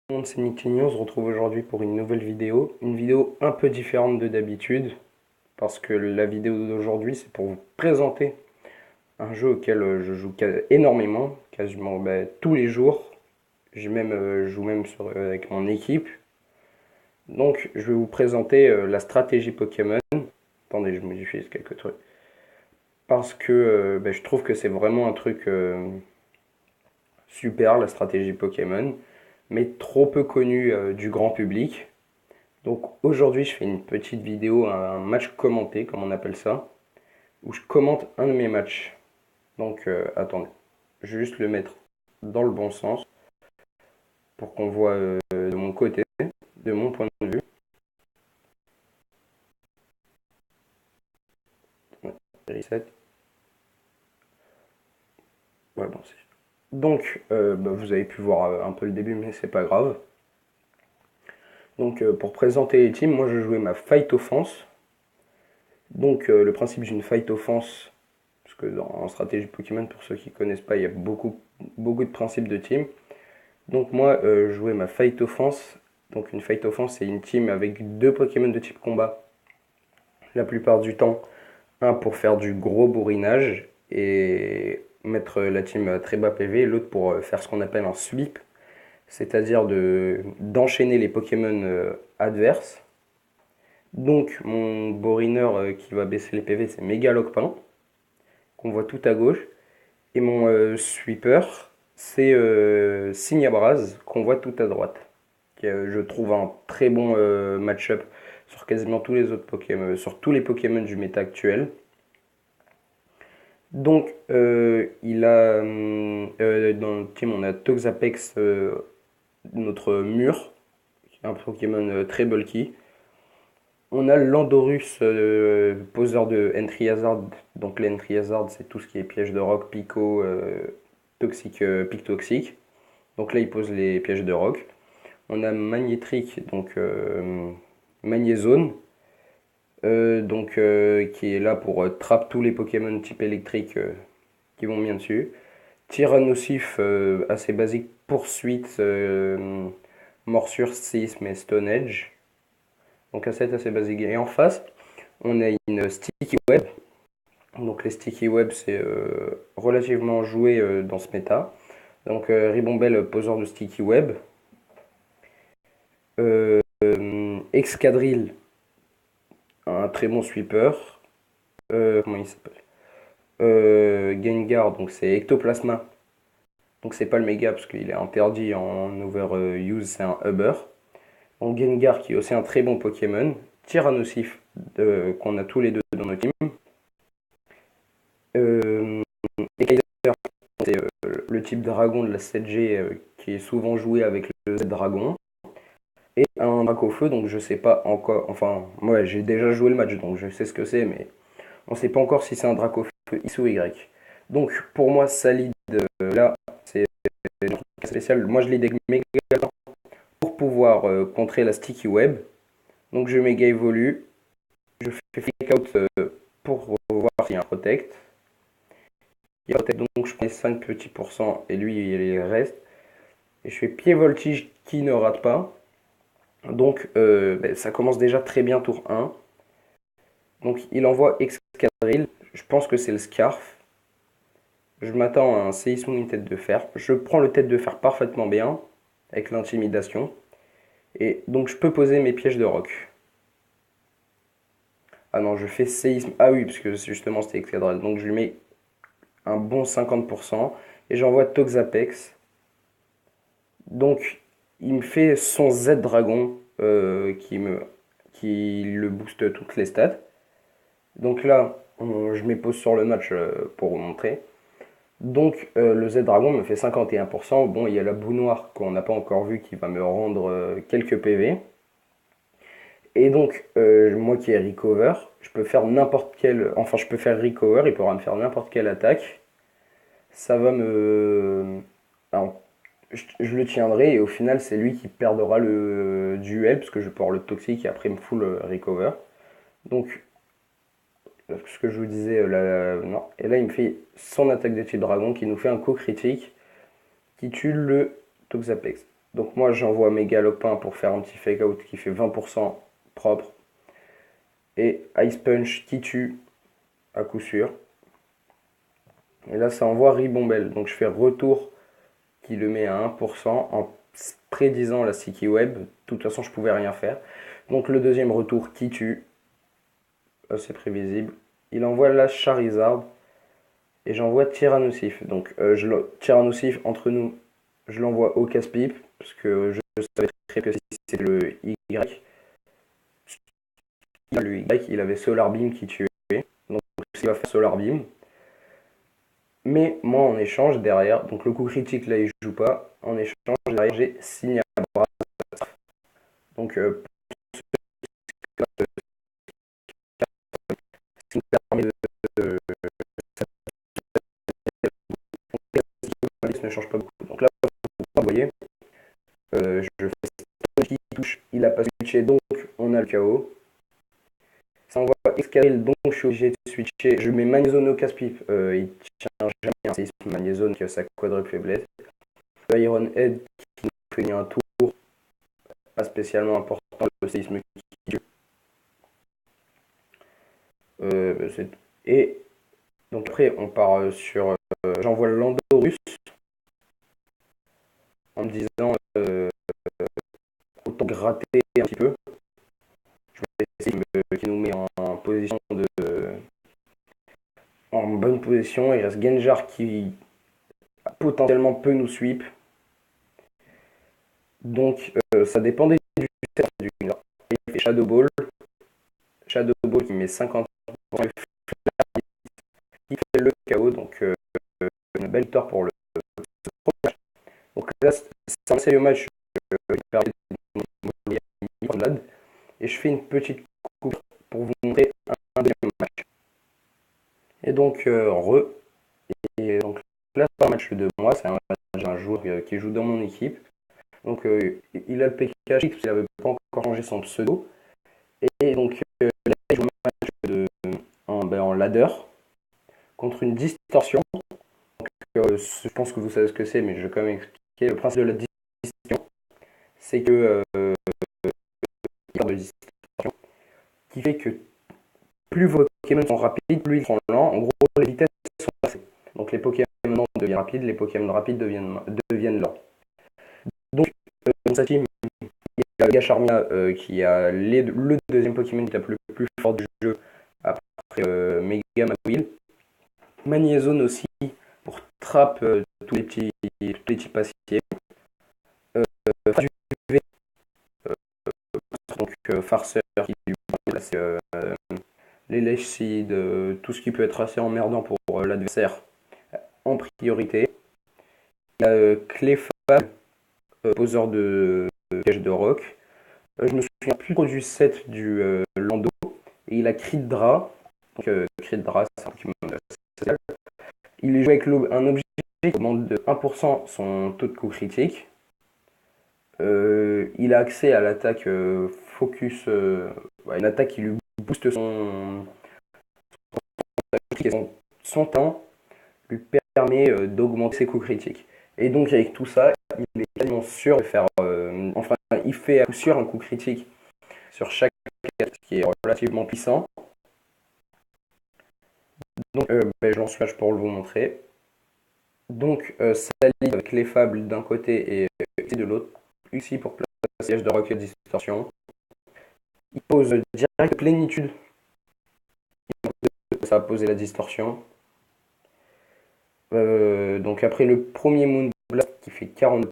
Tout le monde, c'est Nickini, on se retrouve aujourd'hui pour une nouvelle vidéo. Une vidéo un peu différente de d'habitude, parce que la vidéo d'aujourd'hui, c'est pour vous présenter un jeu auquel je joue énormément, quasiment tous les jours. Je joue même avec mon équipe. Donc, je vais vous présenter la stratégie Pokémon. Attendez, je modifie quelques trucs. Parce que je trouve que c'est vraiment un truc super, la stratégie Pokémon, mais trop peu connu du grand public. Donc aujourd'hui, je fais une petite vidéo, un match commenté, comme on appelle ça, où je commente un de mes matchs. Donc attendez, je vais juste le mettre dans le bon sens pour qu'on voit de mon côté, de mon point de vue. Ouais, reset. Ouais, bon, donc vous avez pu voir un peu le début, mais c'est pas grave. Donc pour présenter les teams, moi je jouais ma fight offense. Donc le principe d'une fight offense, parce que en stratégie Pokémon, pour ceux qui ne connaissent pas, il y a beaucoup de principes de team. Donc moi, je jouais ma Fight Offense. Donc une Fight Offense, c'est une team avec deux Pokémon de type combat. La plupart du temps, un pour faire du gros bourrinage et mettre la team à très bas PV, et l'autre pour faire ce qu'on appelle un sweep, c'est-à-dire d'enchaîner les Pokémon adverses. Donc mon bourrineur qui va baisser les PV, c'est Megalocpin, qu'on voit tout à gauche. Et mon sweeper, c'est Signabraz, qu'on voit tout à droite. Qui est, je trouve un très bon match-up sur quasiment tous les autres Pokémon, sur tous les Pokémon du méta actuel. Donc, dans le team, on a Toxapex, notre mur, qui est un Pokémon très bulky. On a Landorus, poseur de Entry Hazard. Donc, l'Entry Hazard, c'est tout ce qui est piège de rock, pico, toxique, pic toxique. Donc là, il pose les pièges de rock. On a Magnétrique, donc Magnézone, qui est là pour trap tous les Pokémon type électrique qui vont bien dessus. Tyrannosif, assez basique, poursuite, morsure, séisme et Stone Edge. Donc assez basique. Et en face, on a une Sticky Web. Donc les Sticky Web, c'est relativement joué dans ce méta. Donc Ribombelle, poseur de Sticky Web. Excadrill, un très bon sweeper. Comment il s'appelle Gengar, donc c'est Ectoplasma. Donc c'est pas le méga parce qu'il est interdit en overuse, c'est un Uber. Donc Gengar qui est aussi un très bon Pokémon. Tyrannosif qu'on a tous les deux dans nos teams. Euh, et c'est le type dragon de la 7G qui est souvent joué avec le Z-Dragon. Et un Dracofeu, donc je sais pas encore. Enfin, moi j'ai déjà joué le match donc je sais ce que c'est, mais on ne sait pas encore si c'est un Dracofeu X ou Y. Donc pour moi, ça lead là, c'est un truc spécial. Moi je lead avec Mega pour pouvoir contrer la Sticky Web. Donc je Mega évolue, je fais Fake Out pour voir s'il y a un Protect. Il y a Protect, donc je prends 5 petits pourcents et lui il reste. Et je fais Pied Voltige qui ne rate pas. Donc ça commence déjà très bien tour 1. Donc il envoie Excadrill, je pense que c'est le Scarf. Je m'attends à un séisme ou une tête de fer. Je prends le tête de fer parfaitement bien, avec l'intimidation. Et donc je peux poser mes pièges de roc. Ah non, je fais séisme. Ah oui, parce que justement c'était Excadrill. Donc je lui mets un bon 50%. Et j'envoie Toxapex. Donc il me fait son Z-Dragon qui le booste toutes les stats. Donc là, je mets pause sur le match pour vous montrer. Donc le Z-Dragon me fait 51%. Bon, il y a la boue noire qu'on n'a pas encore vue qui va me rendre quelques PV. Et donc, moi qui ai Recover, je peux faire n'importe quel. Enfin, je peux faire Recover, il pourra me faire n'importe quelle attaque. Ça va me. Alors, je le tiendrai et au final, c'est lui qui perdra le duel parce que je peux avoir le toxique et après me full Recover. Donc, ce que je vous disais, non. Et là, il me fait son attaque de type dragon qui nous fait un coup critique qui tue le Toxapex. Donc moi j'envoie mes galopins pour faire un petit fake out qui fait 20% propre. Et Ice Punch qui tue à coup sûr. Et là ça envoie Ribombelle. Donc je fais retour qui le met à 1% en prédisant la Sticky Web. De toute façon je pouvais rien faire. Donc le deuxième retour qui tue. C'est prévisible. Il envoie la Charizard. Et j'envoie Tyrannosif. Donc Tyrannosif entre nous, je l'envoie au casse-pipe. Parce que je savais très bien que si c'est le Y. Le Y, il avait Solar Beam qui tuait. Donc il va faire Solar Beam. Mais moi en échange derrière, donc le coup critique là il joue pas. En échange derrière j'ai Signabra. Donc ce qui me permet de ne change pas beaucoup. Donc là vous voyez, je fais qui touche, il a pas switché donc on a le KO. Ça envoie Excadrill, donc je suis obligé de switcher. Je mets Magnézone au casse-pipe. Il tient jamais un séisme Magnézone qui a sa quadruple faiblesse. Iron Head qui nous fait un tour. Pas spécialement important le séisme qui tue. Et donc après on part sur. J'envoie le Landorus en me disant autant gratter un petit peu. Je vais essayer qui nous met en position de. En bonne position. Il reste Genjar qui potentiellement peut nous sweep. Donc ça dépendait du set du Genjar. Il fait Shadow Ball. Shadow Ball qui met 50%. Il fait le KO. Donc une belle victoire pour le. Donc là c'est un sérieux match. Et je fais une petite coupe pour vous montrer un deuxième match. Et donc et donc là c'est pas un match de moi, c'est un joueur qui joue dans mon équipe. Donc il a le PK, il n'avait pas encore changé son pseudo. Et donc là il joue un match en ladder contre une distorsion. Donc, je pense que vous savez ce que c'est, mais je vais quand même expliquer. Le principe de la distorsion, c'est que il y a de distorsion qui fait que plus vos Pokémon sont rapides, plus ils sont lents. En gros, les vitesses sont passées. Donc les Pokémon lents deviennent rapides, les Pokémon rapides deviennent lents. Donc dans sa team, il y a Gacharmia qui a le deuxième Pokémon qui est le plus fort du jeu après Mega Will. Magnézone aussi pour trap tous les petits passiers. Du V, donc farceur qui lui place les lèches-seeds, tout ce qui peut être assez emmerdant pour l'adversaire en priorité. Il y a Clefable, poseur de piège de rock. Je me souviens plus trop du set du Lando. Et il a Cridra. Donc Cridra, c'est un Pokémon social. Il est joué avec un objet qui augmente de 1% son taux de coup critique. Il a accès à l'attaque Focus, une attaque qui lui booste son temps, lui permet d'augmenter ses coups critiques. Et donc avec tout ça, il est quasiment sûr de faire. Enfin, il fait à coup sûr un coup critique sur chaque carte, ce qui est relativement puissant. Donc je lance Flash pour vous montrer. Donc ça lie avec les fables d'un côté et de l'autre. Ici pour placer de Rocket Distorsion. Il pose direct plénitude. Ça va poser la distorsion. Donc après le premier Moon Blast qui fait 40%,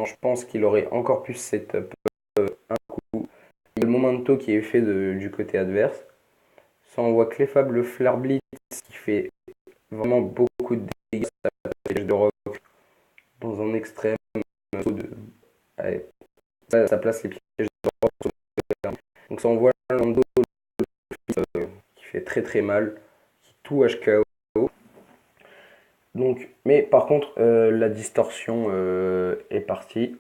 je pense qu'il aurait encore plus setup un coup. Il y a le Momento qui est fait du côté adverse. Ça envoie Clefable le Flare Blitz qui fait vraiment beaucoup de dégâts de rock dans un extrême de. Allez, ça place les pièges de rock. Donc ça envoie Lando qui fait très très mal, qui tout HKO. Donc, mais par contre, la distorsion est partie.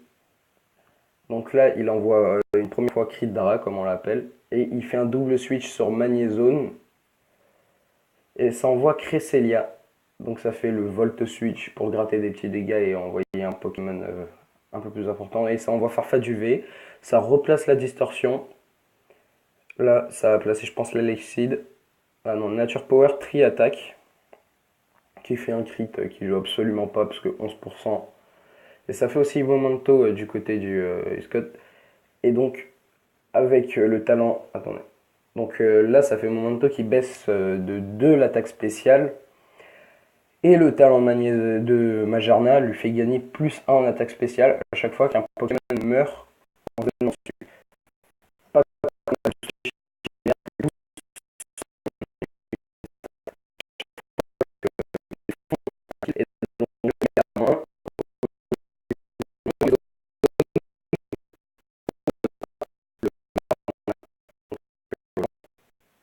Donc là, il envoie une première fois Crit Dara, comme on l'appelle, et il fait un double switch sur Magnézone, et ça envoie Cresselia. Donc ça fait le Volt Switch pour gratter des petits dégâts et envoyer un Pokémon un peu plus important. Et ça envoie Farfetch du V. Ça replace la distorsion. Là, ça va placer, je pense, l'Alexid. Ah non, Nature Power Tri Attack. Qui fait un crit qui joue absolument pas parce que 11%. Et ça fait aussi Momento du côté du Scott. Et donc, avec le talent. Attendez. Donc là, ça fait Momento qui baisse de 2 l'attaque spéciale. Et le talent de Magerna lui fait gagner plus 1 en attaque spéciale à chaque fois qu'un Pokémon meurt en venant dessus. Pas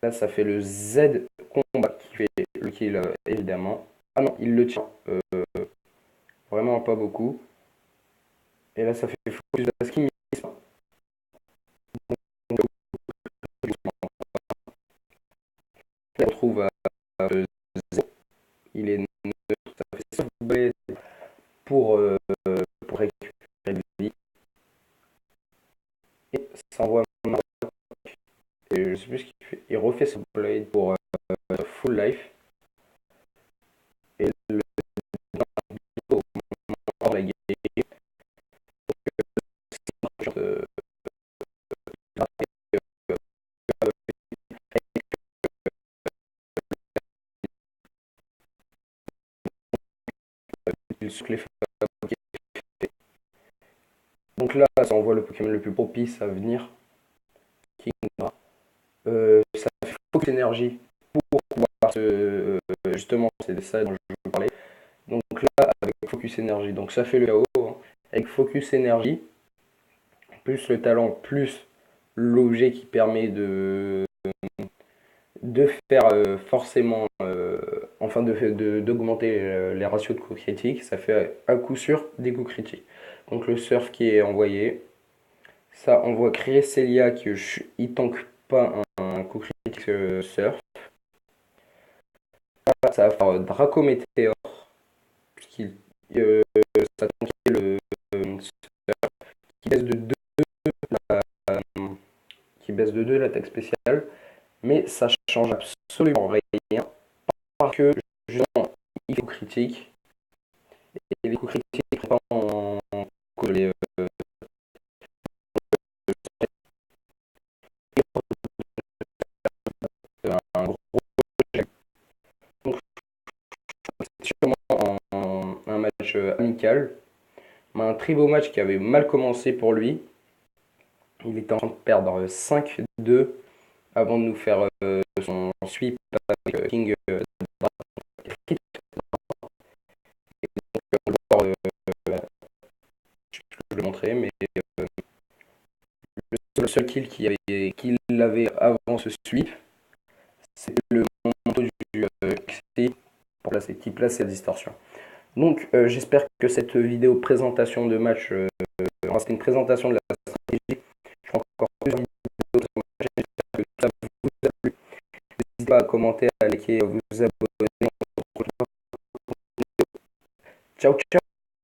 là, ça fait le Z combat qui fait le kill évidemment. Ah non, il le tient. Vraiment pas beaucoup. Et là, ça fait focus basking. On retrouve à 0. Il est neutre. Ça fait sauf blade pour récupérer de vie. Et ça envoie et je sais plus ce qu'il fait. Il refait son blade pour full life. Et le la game, il souffle les donc là, ça envoie le Pokémon le plus propice à venir. Kingdra. Ça fait focus énergie pour pouvoir justement, c'est de ça dont je vous parlais. Donc là, avec focus énergie, donc ça fait le KO. Hein. Avec focus énergie, plus le talent, plus l'objet qui permet de faire forcément, enfin d'augmenter les ratios de coups critiques, ça fait à coup sûr des coups critiques. Donc le surf qui est envoyé, ça envoie Cresselia qui il tank pas un coup critique surf. Là, ça va faire Draco Météor, puisqu'il ça tank le surf, qui baisse de 2 la, qui baisse de 2 l'attaque spéciale, mais ça change absolument rien parce que justement il faut critique et les coups critiques pas en les un gros donc sûrement un match amical, mais un très beau match qui avait mal commencé pour lui. Il était en train de perdre 5-2 avant de nous faire son sweep avec King je peux le montrer, mais le seul kill qu'il avait avant ce sweep, c'est le manteau du XP pour placer, qui place la distorsion. Donc j'espère que cette vidéo présentation de match, c'était une présentation de la stratégie. Je ferai encore plus de vidéos sur ma chaîne, j'espère que ça vous a plu. N'hésitez pas à commenter, à liker, à vous abonner. Ciao, ciao.